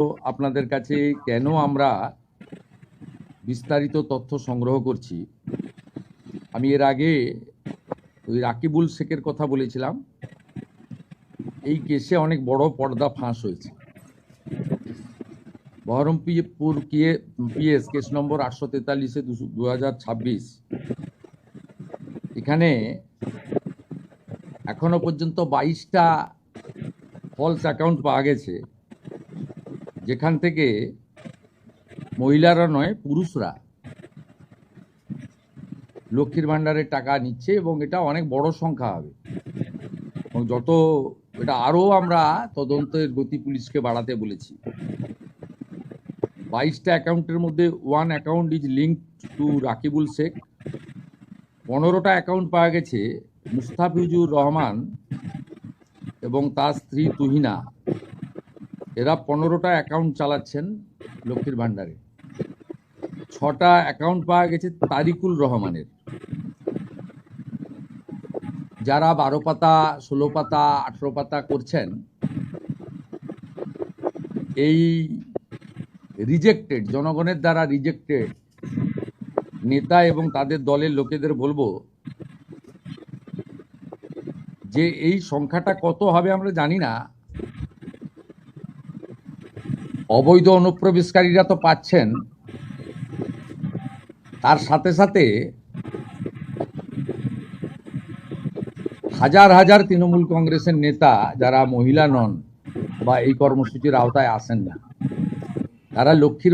আপনাদের কাছে কেন আমরা বিস্তারিত তথ্য সংগ্রহ করছি। আমি এর আগে ওই রাকিবুল শেখের কথা বলেছিলাম। এই কেসে অনেক বড় পর্দা ফাঁস হয়েছে। Baharampur PS case number 843/2026। এখানে এখনো পর্যন্ত 22টা ফলস অ্যাকাউন্ট পাওয়া গেছে, যেখান থেকে মহিলারা নয় পুরুষরা লক্ষ্মীর ভাণ্ডারের টাকা নিচ্ছে, এবং এটা অনেক বড় সংখ্যা হবে। এবং যত এটা আরও আমরা তদন্তের গতি পুলিশকে বাড়াতে বলেছি। 22টা অ্যাকাউন্টের মধ্যে 1 account is linked to Rakibul Sheikh. 15টা অ্যাকাউন্ট পাওয়া গেছে মুস্তাফিজুর রহমান এবং তার স্ত্রী তুহিনা। এরা 15টা অ্যাকাউন্ট চালাচ্ছেন লক্ষ্মীর ভাণ্ডারে। 6টা অ্যাকাউন্ট পাওয়া গেছে তারিকুল রহমানের। যারা 12 পাতা 16 পাতা 18 পাতা করছেন, এই রিজেক্টেড, জনগণের দ্বারা রিজেক্টেড নেতা এবং তাদের দলের লোকেদের বলবো যে এই সংখ্যাটা কত হবে আমরা জানি না। অবৈধ অনুপ্রবেশকারীরা তো পাচ্ছেন, তার সাথে সাথে হাজার হাজার তৃণমূল কংগ্রেসের নেতা যারা মহিলা নন বা এই কর্মসূচির আওতায় আসেন না, তারা লক্ষ্মীর